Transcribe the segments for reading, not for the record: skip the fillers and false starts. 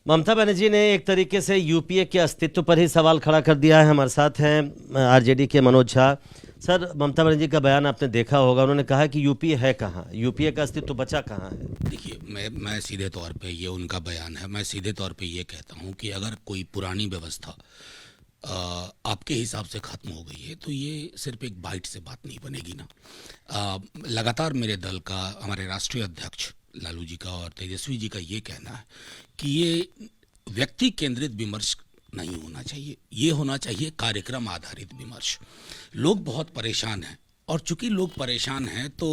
ममता बनर्जी ने एक तरीके से यूपीए के अस्तित्व पर ही सवाल खड़ा कर दिया है। हमारे साथ हैं आरजेडी के मनोज झा। सर, ममता बनर्जी का बयान आपने देखा होगा, उन्होंने कहा कि यूपीए है कहाँ, यूपीए का अस्तित्व बचा कहाँ है। देखिए, मैं सीधे तौर पे, ये उनका बयान है, मैं सीधे तौर पे ये कहता हूँ कि अगर कोई पुरानी व्यवस्था आपके हिसाब से ख़त्म हो गई है तो ये सिर्फ एक बाइट से बात नहीं बनेगी ना। लगातार मेरे दल का, हमारे राष्ट्रीय अध्यक्ष लालू जी का और तेजस्वी जी का ये कहना है कि ये व्यक्ति केंद्रित विमर्श नहीं होना चाहिए, ये होना चाहिए कार्यक्रम आधारित विमर्श। लोग बहुत परेशान हैं और चूंकि लोग परेशान हैं तो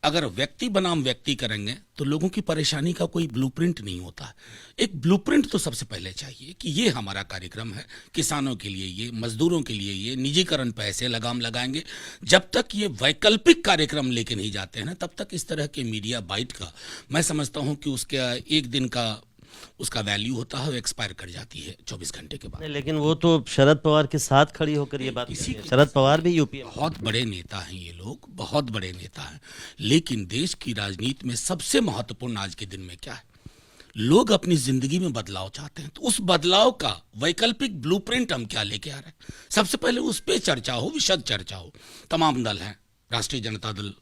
अगर व्यक्ति बनाम व्यक्ति करेंगे तो लोगों की परेशानी का कोई ब्लूप्रिंट नहीं होता। एक ब्लूप्रिंट तो सबसे पहले चाहिए कि ये हमारा कार्यक्रम है, किसानों के लिए ये, मजदूरों के लिए ये, निजीकरण पे ऐसे लगाम लगाएंगे। जब तक ये वैकल्पिक कार्यक्रम लेके नहीं जाते हैं ना, तब तक इस तरह के मीडिया बाइट का मैं समझता हूँ कि उसका एक दिन का उसका वैल्यू होता है, वो एक्सपायर कर जाती है 24 घंटे के बाद। लेकिन वो तो शरद पवार के साथ खड़ी होकर ये बात कर रही है। शरद पवार भी यूपीए बहुत बड़े नेता हैं, ये लोग बहुत बड़े नेता हैं, लेकिन देश की राजनीति में सबसे महत्वपूर्ण आज के दिन में क्या है? लोग अपनी जिंदगी में बदलाव चाहते हैं, तो उस बदलाव का वैकल्पिक ब्लूप्रिंट हम क्या लेके आ रहे हैं, सबसे पहले उस पर चर्चा हो, विशद चर्चा हो। तमाम दल हैं, राष्ट्रीय जनता दल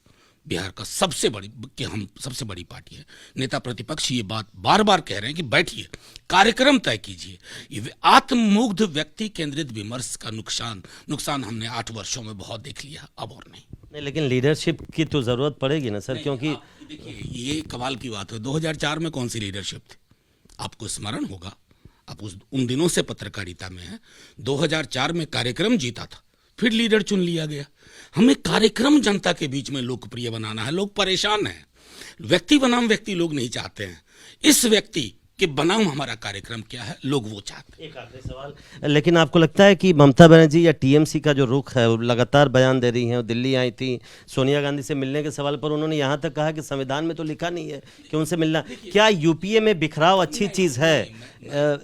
बिहार का सबसे बड़ी पार्टी है, नेता प्रतिपक्ष ये बात बार बार कह रहे हैं कि बैठिए, कार्यक्रम तय कीजिए। ये आत्ममुग्ध व्यक्ति केंद्रित विमर्श का नुकसान हमने 8 वर्षों में बहुत देख लिया, अब और नहीं। लेकिन लीडरशिप की तो जरूरत पड़ेगी ना सर, क्योंकि देखिए ये कमाल की बात है, 2004 में कौन सी लीडरशिप थी? आपको स्मरण होगा, आप उन दिनों से पत्रकारिता में है। 2004 में कार्यक्रम जीता था, फिर लीडर चुन लिया गया। हमें कार्यक्रम जनता के बीच में लोकप्रिय बनाना है। लोग परेशान हैं, व्यक्ति बनाम व्यक्ति लोग नहीं चाहते हैं। इस व्यक्ति के बनाम हमारा कार्यक्रम क्या है, लोग वो चाहते हैं। एक आखिरी सवाल, लेकिन आपको लगता है कि ममता बनर्जी या टीएमसी का जो रुख है, वो लगातार बयान दे रही हैं, वो दिल्ली आई थी, सोनिया गांधी से मिलने के सवाल पर उन्होंने यहाँ तक कहा कि संविधान में तो लिखा नहीं है कि उनसे मिलना। क्या यूपीए में बिखराव अच्छी चीज़ है?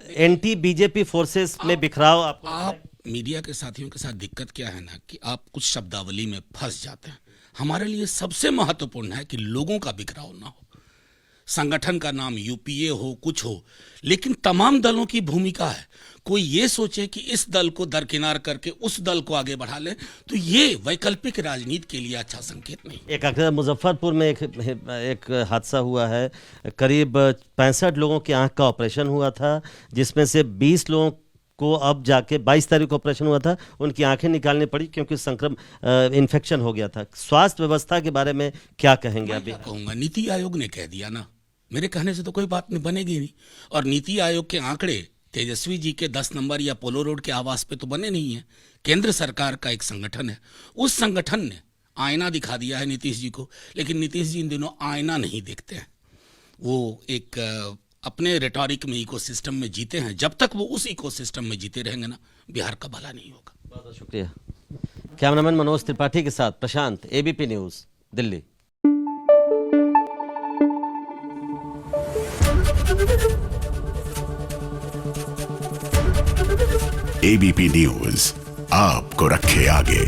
एंटी बीजेपी फोर्सेस में बिखराव आप मीडिया के साथियों के साथ दिक्कत क्या है ना कि आप कुछ शब्दावली में फंस जाते हैं। हमारे लिए सबसे महत्वपूर्ण है कि लोगों का बिखराव ना हो। संगठन का नाम यूपीए हो, कुछ हो, लेकिन तमाम दलों की भूमिका है। कोई ये सोचे कि इस दल को दरकिनार करके उस दल को आगे बढ़ा ले, तो ये वैकल्पिक राजनीति के लिए अच्छा संकेत नहीं। एक आखिर, मुजफ्फरपुर में एक हादसा हुआ है, करीब 65 लोगों की आंख का ऑपरेशन हुआ था, जिसमें से 20 लोगों को अब जाके 22 तारीख को ऑपरेशन हुआ था, उनकी आंखें निकालनी पड़ी क्योंकि इन्फेक्शन हो गया था। स्वास्थ्य व्यवस्था के बारे में क्या कहेंगे? अभी कहूँगा, नीति आयोग ने कह दिया ना, मेरे कहने से तो कोई बात नहीं बनेगी नहीं। और नीति आयोग के आंकड़े तेजस्वी जी के 10 नंबर या पोलो रोड के आवास पे तो बने नहीं है। केंद्र सरकार का एक संगठन है, उस संगठन ने आईना दिखा दिया है नीतीश जी को, लेकिन नीतीश जी इन दिनों आईना नहीं देखते हैं। वो एक अपने रेटोरिक में, इकोसिस्टम में जीते हैं। जब तक वो उस इकोसिस्टम में जीते रहेंगे ना, बिहार का भला नहीं होगा। बहुत बहुत शुक्रिया। कैमरामैन मनोज त्रिपाठी के साथ Prashant, ABP News, Delhi. ABP News आपको रखे आगे।